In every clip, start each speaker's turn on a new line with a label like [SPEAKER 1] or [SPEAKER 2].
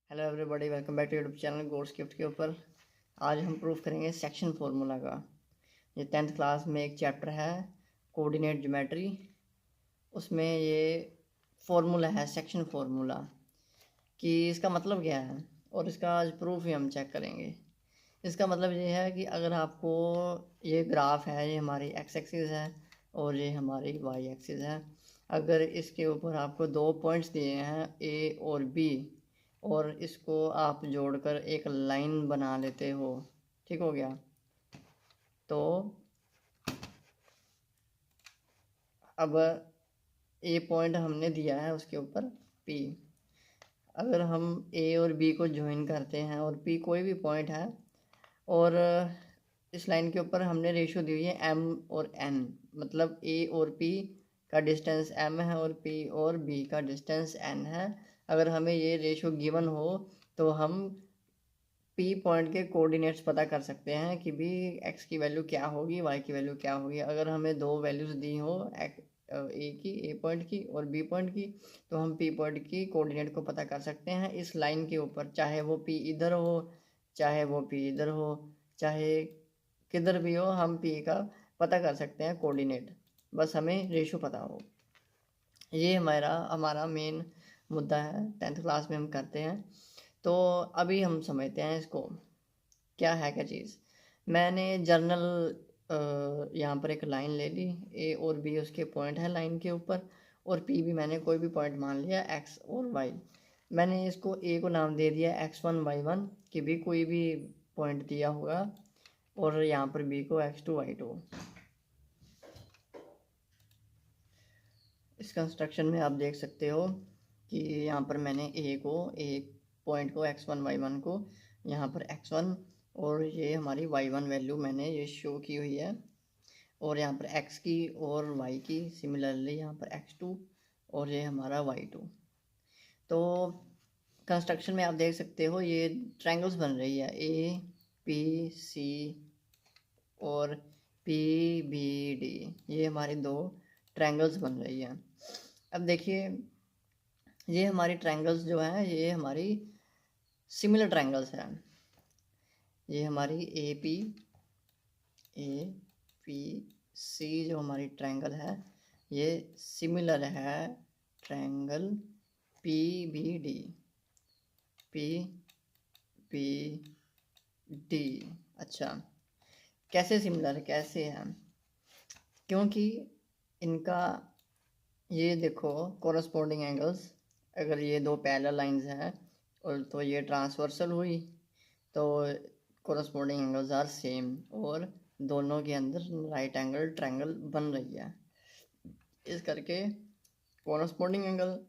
[SPEAKER 1] Hello everybody, welcome back to YouTube channel God's gift के ऊपर। आज हम प्रूफ करेंगे सेक्शन फार्मूला का। ये 10th क्लास में एक चैप्टर है कोऑर्डिनेट ज्योमेट्री, उसमें ये फार्मूला है सेक्शन फार्मूला कि इसका मतलब क्या है, और इसका आज प्रूफ ही हम चेक करेंगे। इसका मतलब ये है कि अगर आपको ये ग्राफ है, ये हमारी एक्स एक्सिस है और ये हमारी वाई एक्सिस है। अगर इसके ऊपर आपको दो पॉइंट्स दिए हैं ए और बी, और इसको आप जोड़कर एक लाइन बना लेते हो, ठीक हो गया। तो अब ए पॉइंट हमने दिया है, उसके ऊपर पी। अगर हम ए और बी को ज्वाइन करते हैं और पी कोई भी पॉइंट है, और इस लाइन के ऊपर हमने रेशियो दी हुई है एम और एन, मतलब ए और पी का डिस्टेंस एम है और पी और बी का डिस्टेंस एन है। अगर हमें ये रेशियो गिवन हो तो हम पी पॉइंट के कोऑर्डिनेट्स पता कर सकते हैं कि भी एक्स की वैल्यू क्या होगी, वाई की वैल्यू क्या होगी। अगर हमें दो वैल्यूज़ दी हो ए की, ए पॉइंट की और बी पॉइंट की, तो हम पी पॉइंट की कोऑर्डिनेट को पता कर सकते हैं इस लाइन के ऊपर, चाहे वो पी इधर हो, चाहे वो पी इधर हो, चाहे किधर भी हो, हम पी का पता कर सकते हैं कोऑर्डिनेट, बस हमें रेशो पता हो। ये हमारा हमारा मेन मुद्दा है, 10th क्लास में हम करते हैं। तो अभी हम समझते हैं इसको क्या है, क्या चीज़। मैंने जर्नल यहाँ पर एक लाइन ले ली, ए और बी उसके पॉइंट है लाइन के ऊपर, और पी भी मैंने कोई भी पॉइंट मान लिया एक्स और वाई। मैंने इसको ए को नाम दे दिया x1 y1, कि भी कोई भी पॉइंट दिया होगा, और यहाँ पर बी को x2 y2। इस कंस्ट्रक्शन में आप देख सकते हो कि यहाँ पर मैंने ए पॉइंट को x1 y1 को यहाँ पर x1, और ये हमारी y1 वैल्यू मैंने ये शो की हुई है, और यहाँ पर x की और y की सिमिलरली यहाँ पर x2, और ये हमारा y2। तो कंस्ट्रक्शन में आप देख सकते हो ये ट्रायंगल्स बन रही है, ए पी सी और पी बी डी, ये हमारी दो ट्रायंगल्स बन रही है। अब देखिए, ये हमारी ट्रायंगल्स जो हैं ये हमारी सिमिलर ट्रायंगल्स हैं। ये हमारी ए पी सी जो हमारी ट्रायंगल है, ये सिमिलर है ट्रायंगल पी बी डी अच्छा, कैसे सिमिलर, कैसे है? क्योंकि इनका ये देखो कोरस्पोंडिंग एंगल्स, अगर ये दो पैरेलल लाइंस हैं और तो ये ट्रांसवर्सल हुई, तो कोरस्पोंडिंग एंगल्स आर सेम, और दोनों के अंदर राइट एंगल ट्रायंगल बन रही है। इस करके कोरस्पोंडिंग एंगल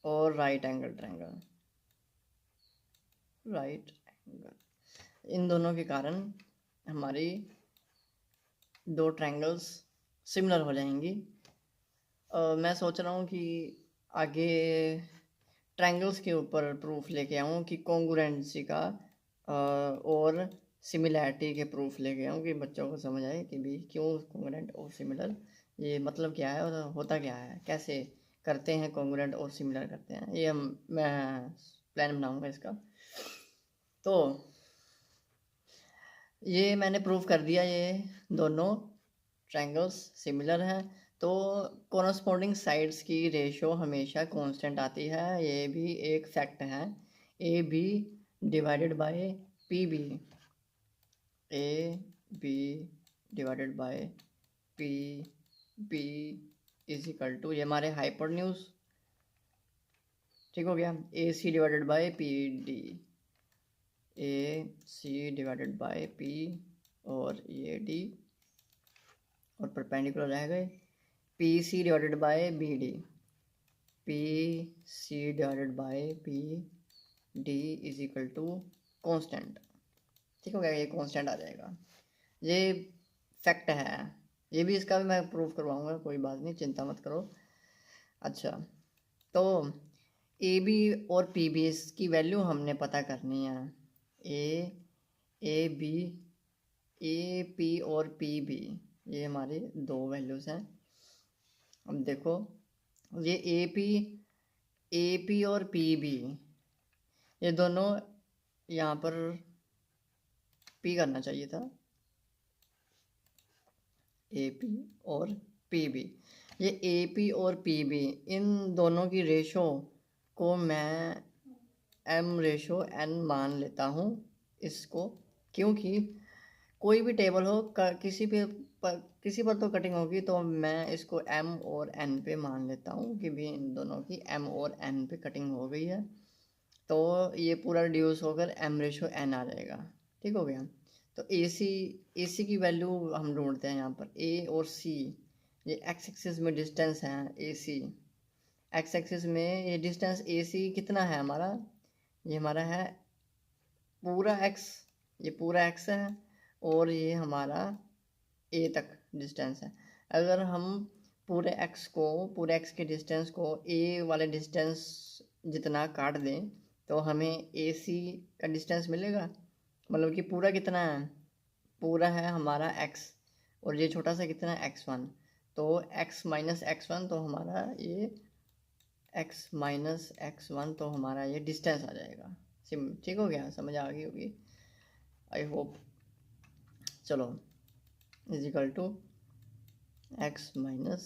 [SPEAKER 1] और राइट एंगल ट्रायंगल, इन दोनों के कारण हमारी दो ट्रायंगल्स सिमिलर हो जाएंगी। मैं सोच रहा हूँ कि आगे ट्रायंगल्स के ऊपर प्रूफ लेके आऊँ कि कॉन्ग्रुएंसी का, और सिमिलैरिटी के प्रूफ लेके आऊँ कि बच्चों को समझ आए कि भी क्यों कॉन्ग्रुएंट और सिमिलर, ये मतलब क्या है और होता क्या है, कैसे करते हैं कॉन्ग्रुएंट और सिमिलर करते हैं। ये मैं प्लान बनाऊँगा इसका। तो ये मैंने प्रूफ कर दिया, ये दोनों ट्रायंगल्स सिमिलर हैं, तो कॉरस्पॉन्डिंग साइड्स की रेशो हमेशा कांस्टेंट आती है, ये भी एक फैक्ट है। A B divided by P B, A B divided by P B is equal to, ये हमारे हाइपोटेन्यूज, ठीक हो गया। A C divided by P D, A C divided by P और ये डी, और परपेंडिकुलर रह गए। P C divided by B D, P C divided by P D is equal to constant, ठीक हो गया, ये कॉन्स्टेंट आ जाएगा। ये फैक्ट है, ये भी इसका भी मैं प्रूफ करवाऊंगा, कोई बात नहीं, चिंता मत करो। अच्छा, तो ए बी और पी बी की वैल्यू हमने पता करनी है। ए बी, ए पी और पी बी, ये हमारी दो वैल्यूज़ हैं। अब देखो ये ए पी और पी बी, ये दोनों यहाँ पर पी करना चाहिए था, ए पी और पी बी। ये ए पी और पी बी इन दोनों की रेशो को मैं एम रेशो एन मान लेता हूँ इसको, क्योंकि कोई भी टेबल हो किसी पर तो कटिंग होगी, तो मैं इसको एम और एन पे मान लेता हूँ कि भी इन दोनों की एम और एन पे कटिंग हो गई है, तो ये पूरा रिड्यूस होकर एम रेशो एन आ जाएगा। ठीक हो गया। तो ए सी की वैल्यू हम ढूंढते हैं यहाँ पर, ए और सी, ये एक्स एक्सिस में डिस्टेंस है ए सी, एक्स एक्सिस में ये डिस्टेंस ए सी कितना है हमारा, ये हमारा है पूरा एक्स, ये पूरा एक्स है, और ये हमारा ए तक डिस्टेंस है। अगर हम पूरे एक्स के डिस्टेंस को ए वाले डिस्टेंस जितना काट दें तो हमें ए सी का डिस्टेंस मिलेगा। मतलब कि पूरा कितना है, पूरा है हमारा एक्स, और ये छोटा सा कितना है एक्स वन, तो एक्स माइनस एक्स वन, तो हमारा ये एक्स माइनस एक्स वन, तो हमारा ये डिस्टेंस आ जाएगा। ठीक हो गया, समझ आ गई होगी आई होप। चलो is equal to x minus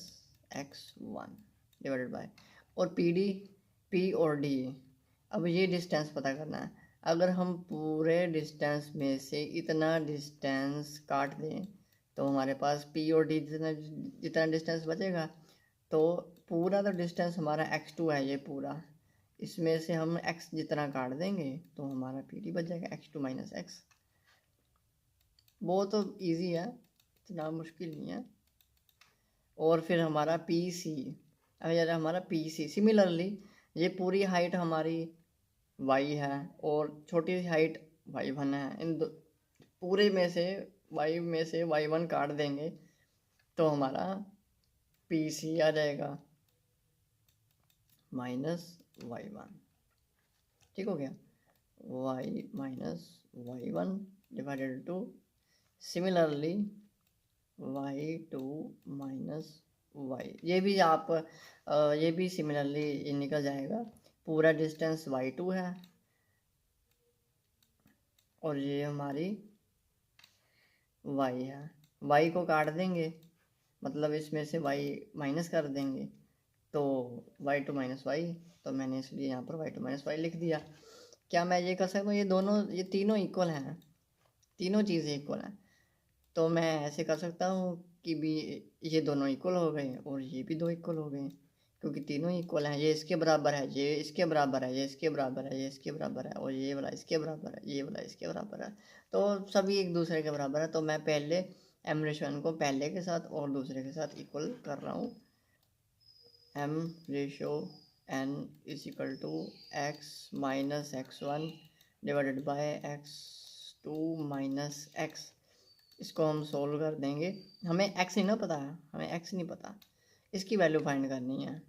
[SPEAKER 1] x one divided by, और पी डी, पी और डी, अब ये डिस्टेंस पता करना है। अगर हम पूरे डिस्टेंस में से इतना डिस्टेंस काट दें तो हमारे पास पी और डी जितना जितना डिस्टेंस बचेगा, तो पूरा तो डिस्टेंस हमारा x2 टू है, ये पूरा, इसमें से हम x जितना काट देंगे तो हमारा पी डी बच जाएगा x2 माइनस एक्स। वो तो इजी है, इतना मुश्किल नहीं है। और फिर हमारा पी सी, अब यार हमारा पी सी सिमिलरली, ये पूरी हाइट हमारी वाई है और छोटी हाइट वाई वन है, पूरे में से वाई वन काट देंगे तो हमारा पी सी आ जाएगा माइनस वाई वन। ठीक हो गया, y minus y one divided two similarly y two minus y, ये भी आप ये भी सिमिलरली ये निकल जाएगा। पूरा डिस्टेंस वाई टू है और ये हमारी वाई है, वाई को काट देंगे मतलब इसमें से वाई माइनस कर देंगे तो वाई टू माइनस वाई, तो मैंने इसलिए यहाँ पर वाई टू माइनस वाई लिख दिया। क्या मैं ये कर सकता हूँ, ये तीनों इक्वल हैं, तीनों चीज़ें इक्वल हैं, तो मैं ऐसे कर सकता हूँ कि भी ये दोनों इक्वल हो गए और ये भी दो इक्वल हो गए, क्योंकि तीनों इक्वल हैं। ये इसके बराबर है, ये इसके बराबर है, ये इसके बराबर है, ये इसके बराबर है, और ये वाला इसके बराबर है, ये वाला इसके बराबर है, तो सभी एक दूसरे के बराबर है। तो मैं पहले एम रेशो एन को पहले के साथ और दूसरे के साथ इक्वल कर रहा हूँ। M ratio n is equal to x minus x one divided by x two minus x. इसको हम सोल्व कर देंगे, हमें x नहीं ना पता है, हमें x नहीं पता, इसकी वैल्यू फाइंड करनी है।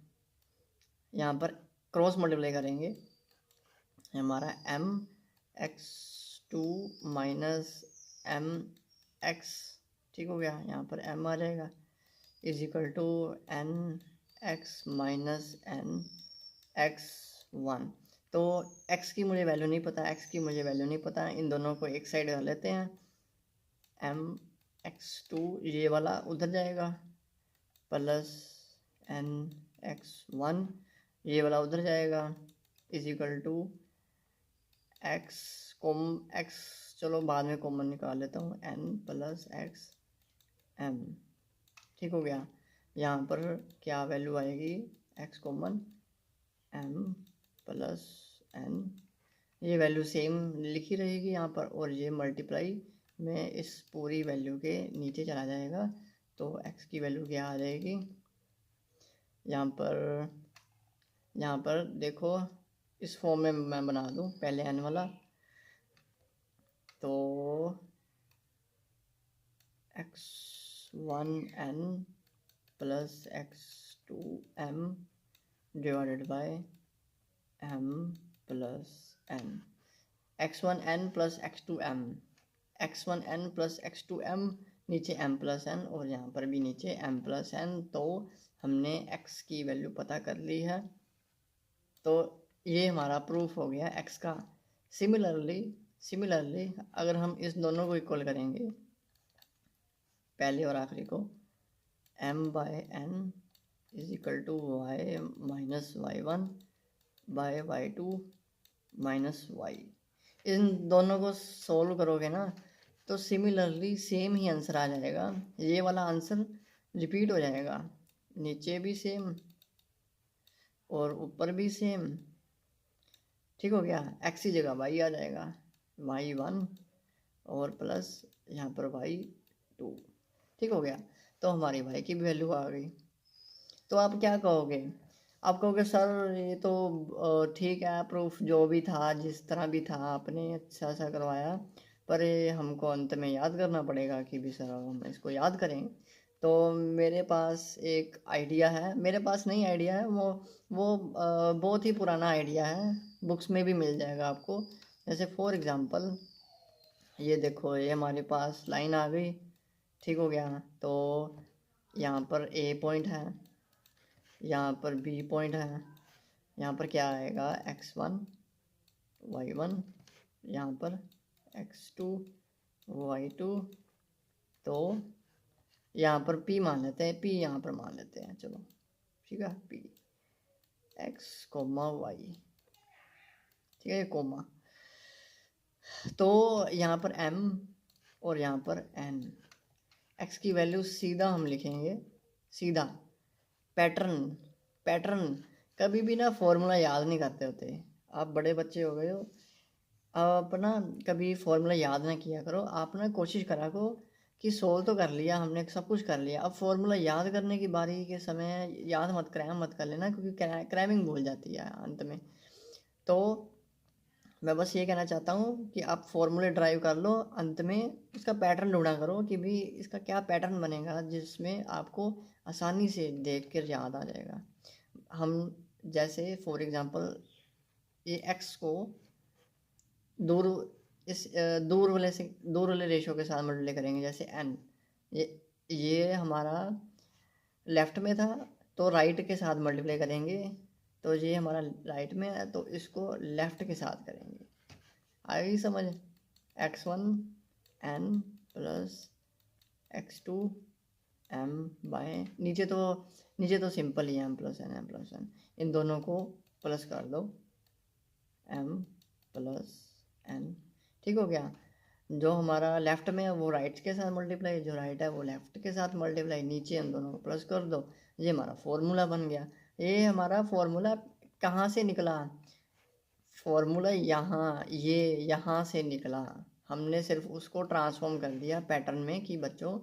[SPEAKER 1] यहाँ पर क्रॉस मल्टीप्लाई करेंगे, हमारा m x two minus m x, ठीक हो गया, यहाँ पर m आ जाएगा, is equal to n x minus n x one. तो x की मुझे वैल्यू नहीं पता, x की मुझे वैल्यू नहीं पता, इन दोनों को एक साइड कर लेते हैं। एम एक्स टू ये वाला उधर जाएगा प्लस एन एक्स वन ये वाला उधर जाएगा, इज इक्वल टू एक्स चलो बाद में कॉमन निकाल लेता हूँ, एन प्लस एक्स एम। ठीक हो गया, यहाँ पर क्या वैल्यू आएगी, x common m plus n, ये वैल्यू सेम लिखी रहेगी यहाँ पर, और ये मल्टीप्लाई में इस पूरी वैल्यू के नीचे चला जाएगा, तो x की वैल्यू क्या आ जाएगी, यहाँ पर देखो इस फॉर्म में मैं बना दूँ पहले n वाला, तो x1n plus x2m divided by m plus n, x1n plus x2m, x1n plus x2m नीचे m+n और यहाँ पर भी नीचे m+n। तो हमने x की वैल्यू पता कर ली है, तो ये हमारा प्रूफ हो गया x का। सिमिलरली अगर हम इस दोनों को इक्वल करेंगे, पहले और आखिरी को, m/n is equal to y minus y1 by y2 minus y। इन दोनों को सोल्व करोगे ना तो सिमिलरली सेम ही आंसर आ जाएगा। ये वाला आंसर रिपीट हो जाएगा, नीचे भी सेम और ऊपर भी सेम। ठीक हो गया, x की जगह y आ जाएगा, y1 और प्लस यहाँ पर y2। ठीक हो गया, तो हमारी y की भी वैल्यू आ गई। तो आप क्या कहोगे? आप कहोगे सर ये तो ठीक है, प्रूफ जो भी था, जिस तरह भी था आपने अच्छा सा करवाया, पर ये हमको अंत में याद करना पड़ेगा कि भी सर हम इसको याद करें। तो मेरे पास एक आइडिया है, मेरे पास नहीं आइडिया है, वो बहुत ही पुराना आइडिया है, बुक्स में भी मिल जाएगा आपको। जैसे फॉर एग्ज़ाम्पल ये देखो, ये हमारे पास लाइन आ गई। ठीक हो गया, तो यहाँ पर ए पॉइंट है, यहाँ पर बी पॉइंट है, यहाँ पर क्या आएगा x1 y1, यहाँ पर x2 y2। तो यहाँ पर p मान लेते हैं, p यहाँ पर मान लेते हैं, चलो ठीक है, p x, y, ठीक है, कोमा। तो यहाँ पर m और यहाँ पर n, x की वैल्यू सीधा हम लिखेंगे, सीधा पैटर्न। कभी भी ना फॉर्मूला याद नहीं करते होते। आप बड़े बच्चे हो गए हो, आप ना कभी फॉर्मूला याद ना किया करो। आप ना कोशिश करा करो कि सोल्व तो कर लिया हमने, सब कुछ कर लिया, अब फॉर्मूला याद करने की बारी के समय याद मत कर लेना, क्योंकि क्रैमिंग भूल जाती है अंत में। तो मैं बस ये कहना चाहता हूँ कि आप फॉर्मूले ड्राइव कर लो, अंत में इसका पैटर्न ढूंढा करो कि भी इसका क्या पैटर्न बनेगा, जिसमें आपको आसानी से देख कर याद आ जाएगा। हम जैसे फॉर एग्ज़ाम्पल ये x को दूर दूर वाले रेशो के साथ मल्टीप्लाई करेंगे, जैसे n, ये हमारा लेफ़्ट में था तो राइट के साथ मल्टीप्लाई करेंगे, तो ये हमारा राइट में है तो इसको लेफ़्ट के साथ करेंगे। आएगी समझ? x1 n plus x2 m bye, नीचे तो सिंपल ही है m+n, इन दोनों को प्लस कर दो m+n। ठीक हो गया, जो हमारा लेफ़्ट में है वो राइट के साथ मल्टीप्लाई, जो राइट है वो लेफ़्ट के साथ मल्टीप्लाई, नीचे इन दोनों को प्लस कर दो, ये हमारा फॉर्मूला बन गया। ये हमारा फॉर्मूला कहाँ से निकला? फॉर्मूला यहाँ से निकला, हमने सिर्फ उसको ट्रांसफॉर्म कर दिया पैटर्न में कि बच्चों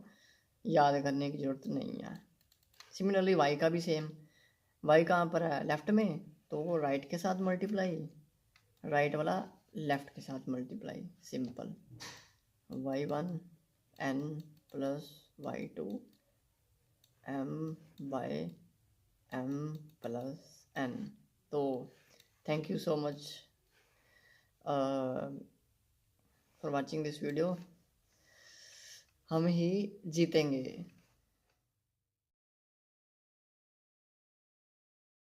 [SPEAKER 1] याद करने की ज़रूरत नहीं है। सिमिलरली y का भी सेम, y कहाँ पर है? लेफ़्ट में, तो वो राइट के साथ मल्टीप्लाई, राइट वाला लेफ़्ट के साथ multiply, simple. y1 n plus y2 m by m plus n। तो thank you so much for watching this video. हम ही जीतेंगे।